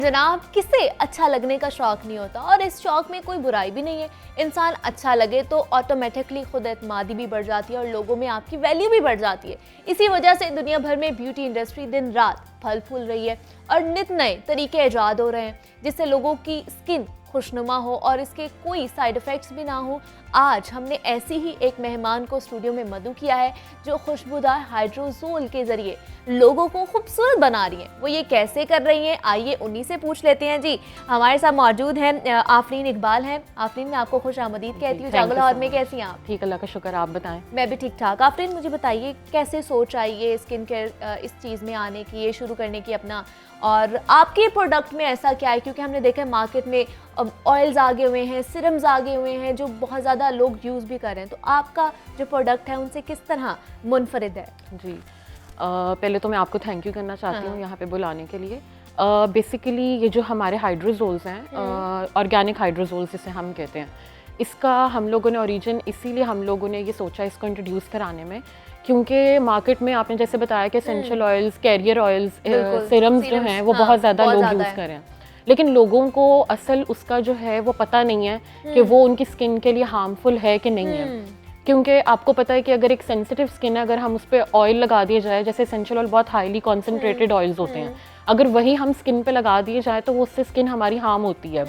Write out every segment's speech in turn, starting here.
जनाब, किसे अच्छा लगने का शौक नहीं होता और इस शौक में कोई बुराई भी नहीं है। इंसान अच्छा लगे तो ऑटोमेटिकली खुद एतमादी भी बढ़ जाती है और लोगों में आपकी वैल्यू भी बढ़ जाती है। इसी वजह से दुनिया भर में ब्यूटी इंडस्ट्री दिन रात फल फूल रही है और नित नए तरीके ईजाद हो रहे हैं जिससे लोगों की स्किन खुशनुमा हो और इसके कोई साइड इफ़ेक्ट्स भी ना हो। आज हमने ऐसी ही एक मेहमान को स्टूडियो में मदऊ किया है जो खुशबूदार हाइड्रोजोल के जरिए लोगों को खूबसूरत बना रही हैं। वो ये कैसे कर रही हैं, आइए उन्हीं से पूछ लेते हैं। जी, हमारे साथ मौजूद हैं आफरीन इकबाल हैं। आफरीन, मैं आपको खुश आमदीद कहती हूँ। जागो लाहौर में कैसी हैं आप? ठीक, अल्लाह का शुक्र, आप बताएं। मैं भी ठीक ठाक। आफरीन, मुझे बताइए कैसे सोच आई ये स्किन केयर इस चीज़ में आने की, ये शुरू करने की अपना, और आपके प्रोडक्ट में ऐसा क्या है? क्योंकि हमने देखा है मार्केट में ऑयल्स आगे हुए हैं, सिरम्स आगे हुए हैं जो बहुत ज़्यादा लोग यूज़ भी कर रहे हैं, तो आपका जो प्रोडक्ट है उनसे किस तरह मुनफरिद है? जी, पहले तो मैं आपको थैंक यू करना चाहती हूँ यहाँ पे बुलाने के लिए। बेसिकली ये जो हमारे हाइड्रोजोल्स हैं, ऑर्गेनिक हाइड्रोजोल्स जिसे हम कहते हैं, इसका हम लोगों ने ओरिजिन इसीलिए हम लोगों ने ये सोचा इसको इंट्रोड्यूस कराने में, क्योंकि मार्केट में आपने जैसे बताया कि essential oils, carrier oils, serums जो हैं वो बहुत ज़्यादा लोग यूज़ कर रहे हैं, लेकिन लोगों को असल उसका जो है वो पता नहीं है कि वो उनकी स्किन के लिए हार्मफुल है कि नहीं है। क्योंकि आपको पता है कि अगर एक सेंसिटिव स्किन है, अगर हम उस पर ऑयल लगा दिया जाए, जैसे एसेंशियल ऑयल बहुत हाईली कॉन्सेंट्रेटेड ऑयल्स होते हैं, अगर वही हम स्किन पे लगा दिए जाए तो वो उससे स्किन हमारी हार्म होती है,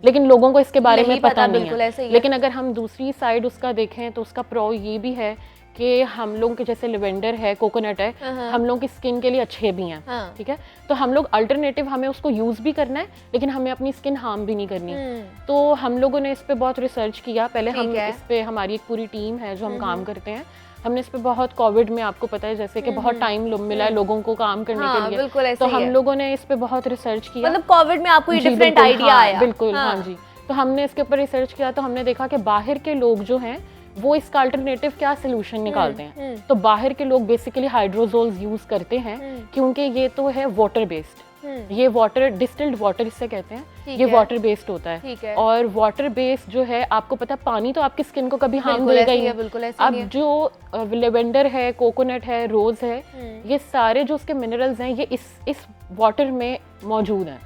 लेकिन लोगों को इसके बारे में पता नहीं है। लेकिन अगर हम दूसरी साइड उसका देखें तो उसका प्रो ये भी है कि हम लोगों के जैसे लेवेंडर है, कोकोनट है, हम लोगों की स्किन के लिए अच्छे भी हैं। ठीक है, तो हम लोग अल्टरनेटिव, हमें उसको यूज़ भी करना है लेकिन हमें अपनी स्किन हार्म भी नहीं करनी। तो हम लोगों ने इस पे बहुत रिसर्च किया। पहले हम इस पे, हमारी एक पूरी टीम है जो हम काम करते हैं, हमने इस पे बहुत, कोविड में आपको पता है जैसे कि बहुत टाइम मिला है लोगों को काम करने के लिए, तो हम लोगों ने इस पे बहुत रिसर्च किया। मतलब कोविड में आपको ये डिफरेंट आइडिया आया? बिल्कुल, हाँ जी। तो हमने इसके ऊपर रिसर्च किया तो हमने देखा कि बाहर के लोग जो हैं वो इसका अल्टरनेटिव क्या सोल्यूशन निकालते हैं। तो बाहर के लोग बेसिकली हाइड्रोजोल्स यूज करते हैं क्योंकि ये तो है वाटर बेस्ड, ये वाटर, डिस्टिल्ड वाटर इसे कहते हैं, ये वाटर बेस्ड होता है। और वाटर बेस्ड जो है, आपको पता है पानी तो आपकी स्किन को कभी हार्म देगा ही नहीं। अब जो लेवेंडर है, कोकोनट है, रोज है, ये सारे जो उसके मिनरल्स हैं ये इस वाटर में मौजूद हैं।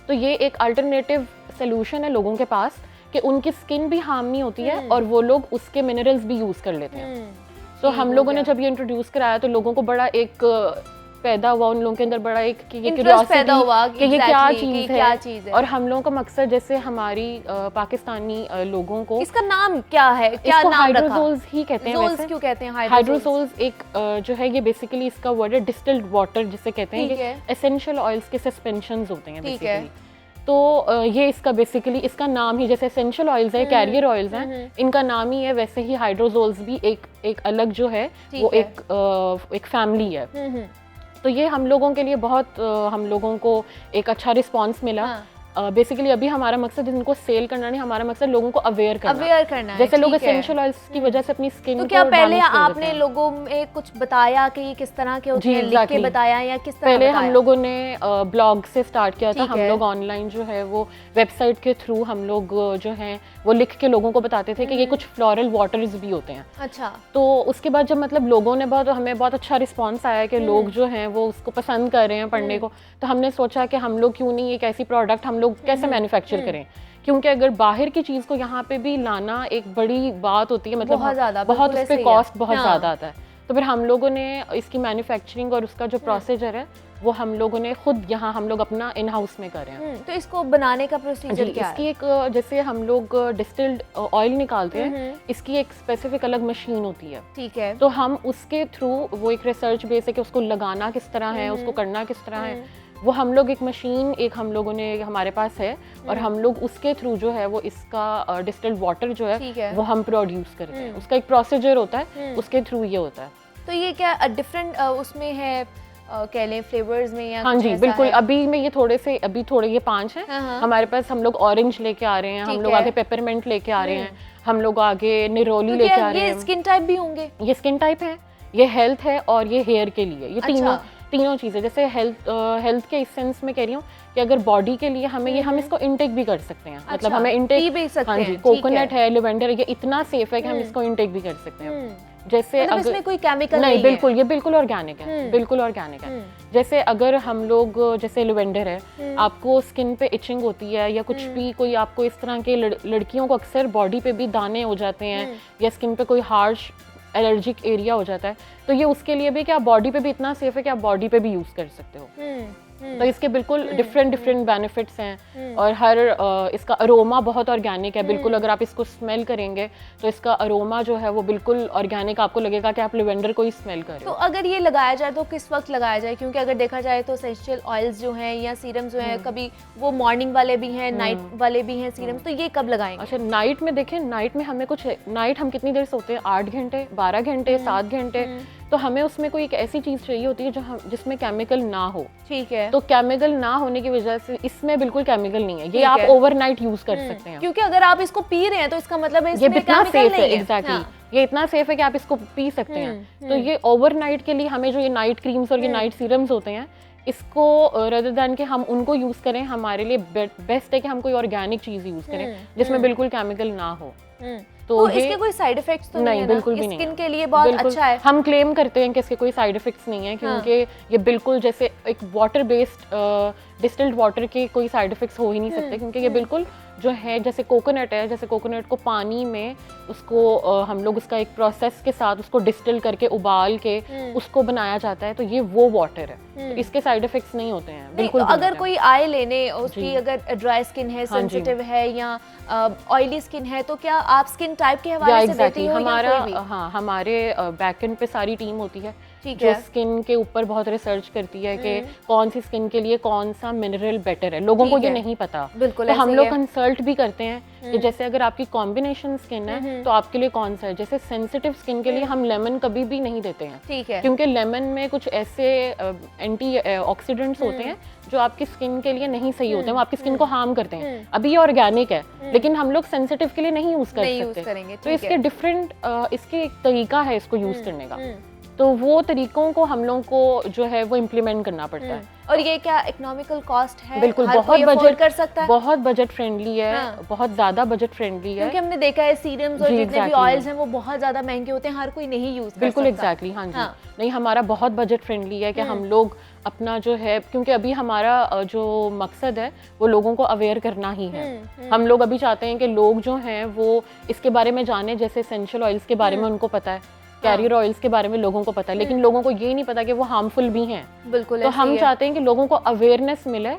तो ये एक अल्टरनेटिव सोल्यूशन है लोगों के पास कि उनकी स्किन भी हार्म नहीं होती है और वो लोग उसके मिनरल्स भी यूज कर लेते हैं। तो हम लोगों ने जब ये इंट्रोड्यूस कराया तो लोगों को बड़ा एक पैदा हुआ, उन लोगों के अंदर बड़ा एक क्यूरियोसिटी पैदा हुआ कि ये क्या चीज है। और हम लोगों का मकसद, जैसे हमारी पाकिस्तानी लोगों को, इसका नाम क्या है, क्या नाम रखा? हाइड्रोजोल्स ही कहते हैं। वैसे क्यों कहते हैं हाइड्रोजोल्स? एक जो है ये बेसिकली इसका वर्ड है डिस्टिल्ड वाटर जिसे कहते हैं। ये एसेंशियल ऑयल्स के सस्पेंशंस होते हैं बेसिकली। तो ये इसका बेसिकली इसका नाम ही, जैसे एसेंशियल ऑयल्स है, कैरियर ऑयल्स हैं, इनका नाम ही है, वैसे ही हाइड्रोजोल्स भी एक अलग जो है वो एक फैमिली है। तो ये हम लोगों के लिए बहुत, हम लोगों को एक अच्छा रिस्पांस मिला। बेसिकली अभी हमारा मकसद इनको सेल करना नहीं, हमारा मकसद लोगों को अवेयर करना है। जैसे लोग एसेंशियल ऑयल्स की वजह से अपनी स्किन, तो क्या पहले आपने लोगों में कुछ बताया कि ये किस तरह के होते हैं, लिख के बताया या किस तरह? पहले हम लोगों ने ब्लॉग से स्टार्ट किया था। हम लोग ऑनलाइन जो है वो वेबसाइट के थ्रू हम लोग जो है वो लिख के लोगों को बताते थे कि ये कुछ फ्लोरल वाटर्स भी होते हैं। अच्छा। तो उसके बाद जब मतलब लोगों ने हमें बहुत अच्छा रिस्पॉन्स आया कि लोग जो हैं वो उसको पसंद कर रहे हैं पढ़ने को, तो हमने सोचा कि हम लोग क्यों नहीं एक ऐसी प्रोडक्ट हम लोग कैसे मैन्युफैक्चर करें, क्योंकि अगर बाहर की चीज को यहाँ पे भी लाना एक बड़ी बात होती है, मतलब बहुत उस पे कॉस्ट बहुत ज्यादा आता है। तो फिर हम लोगों ने इसकी मैन्युफैक्चरिंग और उसका जो प्रोसीजर है वो हम लोगों ने खुद यहाँ हम लोग अपना इन हाउस में कर रहे हैं। तो इसको बनाने का प्रोसीजर क्या है? इसकी एक, जैसे हम लोग डिस्टिल्ड ऑयल निकालते हैं, इसकी एक स्पेसिफिक अलग मशीन होती है। ठीक है। तो हम उसके थ्रू, वो एक रिसर्च बेस है कि उसको लगाना किस तरह है, उसको करना किस तरह है, वो हम लोग एक मशीन हम लोगों ने हमारे पास है और हम लोग उसके थ्रू जो है वो इसका डिस्टिल्ड वाटर जो है वो हम प्रोड्यूस करते हैं। उसका एक प्रोसीजर होता है, उसके थ्रू ये होता है। तो ये क्या डिफरेंट उसमें है, कह लें फ्लेवर्स में या? हाँ जी, बिल्कुल। अभी में ये थोड़े ये 5 हैं हमारे पास। हम लोग ऑरेंज लेके आ रहे हैं, हम लोग आगे पेपरमेंट लेके आ रहे हैं, हम लोग आगे निरोली लेके आ रहे हैं। ये स्किन टाइप भी होंगे? ये स्किन टाइप है, ये हेल्थ है और ये हेयर के लिए। ये तीनों चीजें, जैसे हेल्थ के इस सेंस में कह रही हूँ कि अगर बॉडी के लिए हमें हम इसको इंटेक भी कर सकते हैं। मतलब हमें इंटेक, हाँ जी, कोकोनट है, लेवेंडर, ये इतना सेफ है कि हम इसको इंटेक भी कर सकते हैं। जैसे मतलब अगर इसमें कोई केमिकल नहीं, नहीं बिल्कुल ये बिल्कुल ऑर्गेनिक है, बिल्कुल ऑर्गेनिक है। जैसे अगर हम लोग जैसे लेवेंडर है, आपको स्किन पे इचिंग होती है या कुछ भी, कोई आपको इस तरह के लड़कियों को अक्सर बॉडी पे भी दाने हो जाते हैं या स्किन पे कोई हार्श एलर्जिक एरिया हो जाता है, तो ये उसके लिए भी कि आप बॉडी पे भी इतना सेफ है कि आप बॉडी पे भी यूज कर सकते हो। तो इसके बिल्कुल डिफरेंट बेनिफिट्स हैं और हर इसका अरोमा बहुत ऑर्गेनिक है बिल्कुल। अगर आप इसको स्मेल करेंगे तो इसका अरोमा जो है वो बिल्कुल ऑर्गेनिक, आपको लगेगा कि आप लेवेंडर को ही स्मेल कर रहे हो। तो अगर ये लगाया जाए तो किस वक्त लगाया जाए? क्योंकि अगर देखा जाए तो एसेंशियल ऑयल्स जो हैं या सीरम्स जो हैं, कभी वो मॉर्निंग वाले भी हैं, नाइट वाले भी हैं सीरम्स, तो ये कब लगाएंगे? अच्छा, नाइट में देखें, नाइट में हमें कुछ, नाइट हम कितनी देर सोते हैं? 8 घंटे, 12 घंटे, 7 घंटे। तो हमें उसमें कोई एक ऐसी चीज़ चाहिए होती है जो हम जिसमें केमिकल ना हो। ठीक है। तो केमिकल ना होने की वजह से इसमें बिल्कुल केमिकल नहीं है, ये आप ओवरनाइट यूज कर सकते हैं। क्योंकि अगर आप इसको पी रहे हैं तो इसका मतलब है ये इसमें इतना केमिकल सेफ है, नहीं है। एग्जैक्टली हाँ। ये इतना सेफ है कि आप इसको पी सकते हैं। तो ये ओवरनाइट के लिए हमें जो ये नाइट क्रीम्स और ये नाइट सीरम्स होते हैं, इसको रदर दैन कि हम उनको यूज करें, हमारे लिए बेस्ट है कि हम कोई ऑर्गेनिक चीज यूज करें जिसमें बिल्कुल केमिकल ना हो। तो इसके कोई साइड इफेक्ट्स तो नहीं है? बिल्कुल भी नहीं। स्किन के लिए बहुत अच्छा है। हम क्लेम करते हैं कि इसके कोई साइड इफेक्ट्स नहीं है, क्योंकि ये बिल्कुल जैसे एक वाटर बेस्ड डिस्टिल्ड वाटर के कोई साइड इफेक्ट्स हो ही नहीं सकते, क्योंकि ये बिल्कुल जो है जैसे कोकोनट है, जैसे कोकोनट को पानी में उसको हम लोग उसका एक प्रोसेस के साथ उसको डिस्टिल करके उबाल के उसको बनाया जाता है, तो ये वो वाटर है। तो इसके साइड इफेक्ट्स नहीं होते हैं बिल्कुल। तो अगर कोई आए लेने, उसकी अगर ड्राई स्किन है, सेंसिटिव है या ऑयली स्किन है, तो क्या आप स्किन टाइप के हवाले से देती हो? हमारा हाँ, हमारे बैकएंड पे सारी टीम होती है जो स्किन के ऊपर बहुत रिसर्च करती है कि कौन सी स्किन के लिए कौन सा मिनरल बेटर है। लोगों को ये नहीं पता, बिल्कुल। तो हम लोग कंसल्ट भी करते हैं कि जैसे अगर आपकी कॉम्बिनेशन स्किन है तो आपके लिए कौन सा है। जैसे सेंसिटिव स्किन के लिए हम लेमन कभी भी नहीं देते हैं, ठीक है, क्योंकि लेमन में कुछ ऐसे एंटी ऑक्सीडेंट्स होते हैं जो आपकी स्किन के लिए नहीं सही होते हैं, वो आपकी स्किन को हार्म करते हैं। अभी ये ऑर्गेनिक है लेकिन हम लोग सेंसिटिव के लिए नहीं यूज कर सकते, तो इसके डिफरेंट इसके एक तरीका है इसको यूज करने का। तो वो तरीकों को हम लोग को जो है वो इम्प्लीमेंट करना पड़ता है। और ये क्या इकोनॉमिकल कॉस्ट है? बिल्कुल, बहुत बजट कर सकता है, बहुत बजट फ्रेंडली है। बहुत ज्यादा बजट फ्रेंडली है, क्योंकि हमने देखा है सीरम्स और जितने भी ऑयल्स हैं वो बहुत ज्यादा महंगे होते हैं, हर कोई नहीं यूज कर सकता। बिल्कुल एग्जैक्टली, हाँ जी। नहीं, हमारा बहुत बजट फ्रेंडली है कि हम लोग अपना जो है, क्योंकि अभी हमारा जो मकसद है वो लोगों को अवेयर करना ही है। हम लोग अभी चाहते हैं कि लोग जो हैं वो इसके बारे में जाने, जैसे एसेंशियल ऑयल्स के बारे में उनको पता है, कैरियर ऑयल्स के बारे में लोगों को पता है, लेकिन लोगों को ये नहीं पता कि वो हार्मफुल भी हैं। बिल्कुल। तो हम चाहते हैं कि लोगों को अवेयरनेस मिले,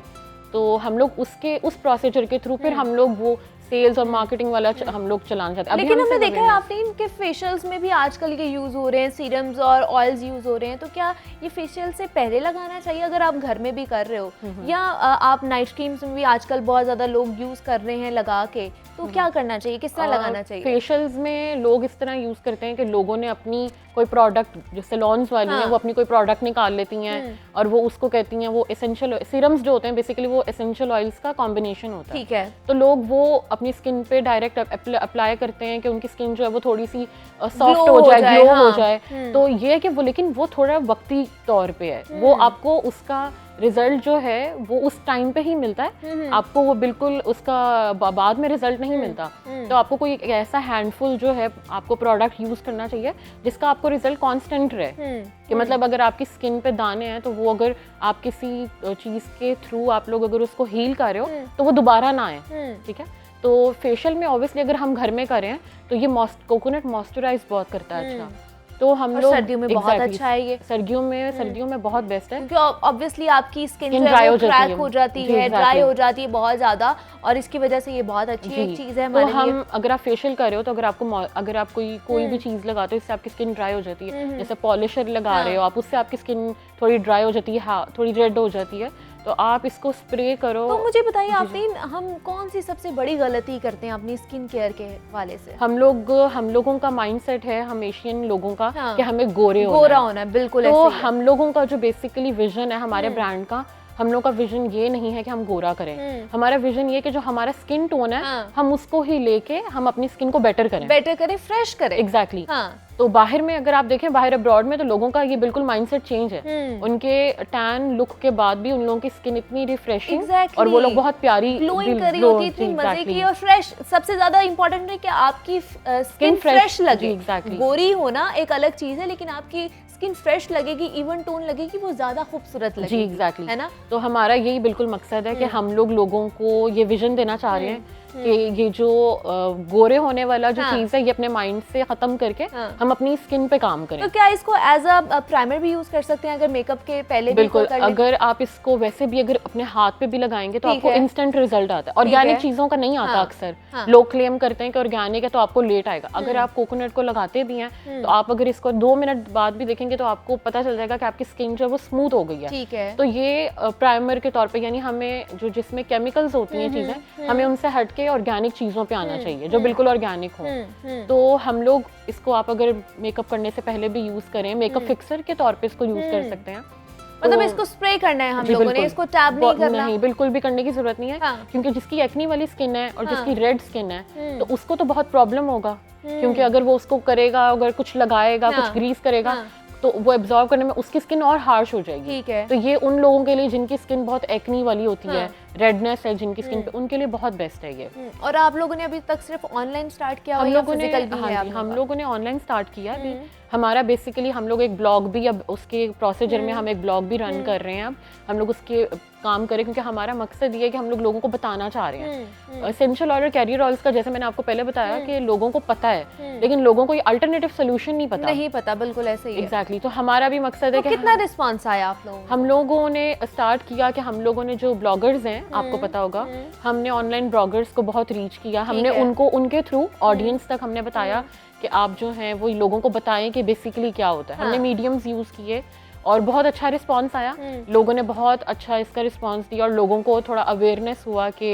तो हम लोग उस प्रोसीजर के थ्रू फिर हम लोग वो सेल्स और मार्केटिंग वाला हम लोग चलाना चाहते हैं। लेकिन हमने देखा है आपने इनके फेशियल्स में भी आजकल ये यूज हो रहे हैं, सीरम्स और ऑयल्स यूज हो रहे हैं, तो क्या ये फेशियल से पहले लगाना चाहिए अगर आप घर में भी कर रहे हो, या आप नाइट क्रीम्स में भी आजकल बहुत ज्यादा लोग यूज कर रहे हैं लगा के, तो क्या करना चाहिए, किस तरह लगाना चाहिए? फेशियल्स में लोग इस तरह यूज करते हैं कि लोगों ने अपनी कोई प्रोडक्ट, जो सैलून्स वाली हैं वो अपनी कोई प्रोडक्ट निकाल लेती हैं और वो उसको कहती हैं, वो एसेंशियल सीरम्स जो होते हैं बेसिकली वो एसेंशियल ऑयल्स का कॉम्बिनेशन होता है। ठीक है। तो लोग वो अपनी स्किन पे डायरेक्ट अप्लाई करते हैं कि उनकी स्किन जो है वो थोड़ी सी सॉफ्ट हो जाए, ग्लो हो जाए। तो ये है कि वो, लेकिन वो थोड़ा वक्ती तौर पे है, वो आपको उसका रिजल्ट जो है वो उस टाइम पे ही मिलता है, आपको वो बिल्कुल उसका बाद में रिजल्ट नहीं मिलता। तो आपको कोई ऐसा हैंडफुल जो है आपको प्रोडक्ट यूज करना चाहिए जिसका आपको रिजल्ट कांस्टेंट रहे, कि मतलब अगर आपकी स्किन पे दाने हैं तो वो अगर आप किसी चीज़ के थ्रू आप लोग अगर उसको हील कर रहे हो तो वो दोबारा ना आए। ठीक है, तो फेशियल में ऑब्वियसली अगर हम घर में करें तो ये कोकोनट मॉइस्चराइज बहुत करता है। अच्छा, तो हम लोग सर्दियों में बहुत अच्छा है ये। सर्दियों में बहुत बेस्ट है, क्योंकि ऑब्वियसली आपकी स्किन जो है वो क्रैक हो जाती है, ड्राई हो जाती है बहुत ज्यादा, और इसकी वजह से ये बहुत अच्छी एक चीज है हमारे लिए। तो हम अगर आप फेशियल कर रहे हो तो अगर आप कोई भी चीज लगाते हो इससे आपकी स्किन ड्राई हो जाती है, जैसे पॉलिशर लगा रहे हो आप, उससे आपकी स्किन थोड़ी ड्राई हो जाती है, हाँ थोड़ी रेड हो जाती है, तो आप इसको स्प्रे करो। तो मुझे बताइए आफरीन, हम कौन सी सबसे बड़ी गलती करते हैं अपनी स्किन केयर के वाले से? हम लोगों का माइंडसेट है, हम एशियन लोगों का, कि हमें गोरा होना है। बिल्कुल। तो हम लोगों का जो बेसिकली विजन है हमारे ब्रांड का, हम लोग का विजन ये नहीं है कि हम गोरा करें, हमारा विजन ये कि जो हमारा स्किन टोन है हम उसको ही लेके हम अपनी स्किन को बेटर करें, फ्रेश करें। एग्जैक्टली। तो बाहर में अगर आप देखें, बाहर अब्रॉड में तो लोगों का ये बिल्कुल माइंडसेट चेंज है। उनके टैन लुक के बाद भी उन लोगों की स्किन इतनी रिफ्रेशिंग और वो लोग बहुत प्यारी ग्लोइंग कर रही होती है, इतनी मजे की और फ्रेश। सबसे ज्यादा इंपॉर्टेंट है कि आपकी स्किन फ्रेश लगे। गोरी होना एक अलग चीज है, लेकिन आपकी स्किन फ्रेश लगेगी, इवन टोन लगेगी, वो ज्यादा खूबसूरत लगेगी। जी एग्जैक्टली, है ना। तो हमारा यही बिल्कुल मकसद है कि हम लोग लोगों को ये विजन देना चाह रहे हैं कि ये जो गोरे होने वाला जो चीज है ये अपने माइंड से खत्म करके हम अपनी स्किन पे काम करें। तो क्या इसको एज अ प्राइमर भी यूज कर सकते हैं अगर मेकअप के पहले? बिल्कुल, अगर आप इसको वैसे भी अगर अपने हाथ पे भी लगाएंगे तो आपको इंस्टेंट रिजल्ट आता है। ऑर्गेनिक चीजों का नहीं आता अक्सर, लोग क्लेम करते हैं कि ऑर्गेनिक है तो आपको लेट आएगा। अगर आप कोकोनट को लगाते भी हैं तो आप अगर इसको 2 मिनट बाद भी देखेंगे तो आपको पता चल जाएगा कि आपकी स्किन जो है वो स्मूथ हो गई है। ठीक है। तो ये प्राइमर के तौर पे, यानी हमें जो जिसमें केमिकल्स होती हैं चीजें, हमें उनसे हटके ऑर्गेनिक चीजों पे आना चाहिए जो बिल्कुल ऑर्गेनिक हो। तो हम लोग इसको, आप अगर मेकअप करने से पहले भी यूज करें, मेकअप फिक्सर के तौर पे इसको यूज कर सकते हैं। मतलब इसको स्प्रे करना है हम लोगों ने, इसको टैब नहीं करना? नहीं, बिल्कुल भी करने की जरूरत नहीं है। क्योंकि जिसकी एक्नी वाली स्किन है और जिसकी रेड स्किन है तो उसको तो बहुत प्रॉब्लम होगा, क्योंकि अगर वो उसको करेगा, अगर कुछ लगाएगा, कुछ ग्रीस करेगा तो वो एब्जॉर्ब करने में उसकी स्किन और हार्श हो जाएगी। ठीक है। तो ये उन लोगों के लिए जिनकी स्किन बहुत एक्नी वाली होती है, रेडनेस है जिनकी स्किन पे, उनके लिए बहुत बेस्ट है ये। और आप लोगों ने अभी तक सिर्फ ऑनलाइन स्टार्ट किया? हम लोगों ने ऑनलाइन स्टार्ट किया अभी। हमारा बेसिकली हम लोग एक ब्लॉग भी, अब उसके प्रोसीजर में हम एक ब्लॉग भी रन कर रहे हैं। अब हम लोग उसके काम करें क्योंकि हमारा मकसद ये है कि हम लोग लोगों को बताना चाह रहे हैं एसेंशियल ऑयल और कैरियर ऑयल्स का। जैसे मैंने आपको पहले बताया कि लोगों को पता है लेकिन लोगों को ये अल्टरनेटिव सोल्यूशन नहीं पता। बिल्कुल ऐसे ही। एग्जैक्टली। तो हमारा भी मकसद है कि कितना रिस्पॉन्स आया आप लोगों? हम लोगों ने स्टार्ट किया कि हम लोगों ने जो ब्लॉगर्स हैं, आपको पता होगा, हमने ऑनलाइन ब्लॉगर्स को बहुत रीच किया। हमने उनको उनके थ्रू ऑडियंस तक हमने बताया कि आप जो हैं वो लोगों को बताएं कि बेसिकली क्या होता है। हमने मीडियम्स यूज किए और बहुत अच्छा रिस्पांस आया। लोगों ने बहुत अच्छा इसका रिस्पांस दिया और लोगों को थोड़ा अवेयरनेस हुआ कि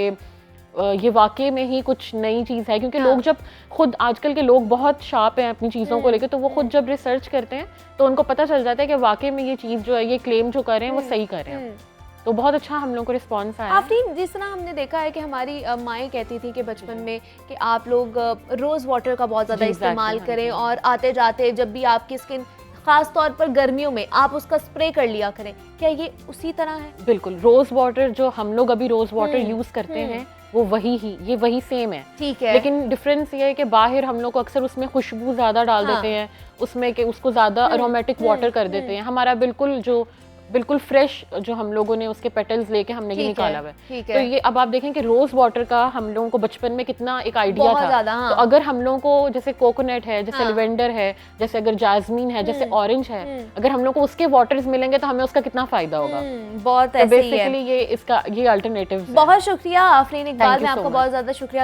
ये वाकई में ही कुछ नई चीज़ है। क्योंकि लोग जब खुद, आजकल के लोग बहुत शार्प हैं अपनी चीज़ों को लेकर, तो वो खुद जब रिसर्च करते हैं तो उनको पता चल जाता है कि वाकई में ये चीज़ जो है, ये क्लेम जो कर रहे हैं वो सही कर रहे हैं। तो बहुत अच्छा हम लोग को रिस्पांस आया। आफरीन, जिस तरह हमने देखा है कि हमारी माएँ कहती थी कि बचपन में कि आप लोग रोज़ वाटर का बहुत ज़्यादा इस्तेमाल करें और आते जाते जब भी आपकी स्किन, खास तौर पर गर्मियों में, आप उसका स्प्रे कर लिया करें। क्या ये उसी तरह है? बिल्कुल। रोज वाटर जो हम लोग अभी रोज वाटर यूज करते हैं वो वही सेम है। ठीक है। लेकिन डिफरेंस ये है कि बाहर हम लोग को अक्सर उसमें खुशबू ज्यादा डाल देते हैं, उसमें कि उसको ज्यादा अरोमेटिक वाटर कर देते हैं। हमारा बिल्कुल फ्रेश जो हम लोगों ने उसके पेटल्स लेके हमने ये निकाला हुआ है। तो ये अब आप देखें कि रोज वाटर का हम लोगों को बचपन में कितना एक आइडिया था। तो अगर हम लोगों को जैसे कोकोनट है, जैसे लेवेंडर है, जैसे अगर जास्मीन है, जैसे ऑरेंज है, अगर हम लोग को उसके वाटर्स मिलेंगे तो हमें उसका कितना फायदा होगा। बहुत बेसिकली ये इसका ये अल्टरनेटिव। बहुत शुक्रिया आफरीन इकबाल, मैं आपका बहुत ज्यादा शुक्रिया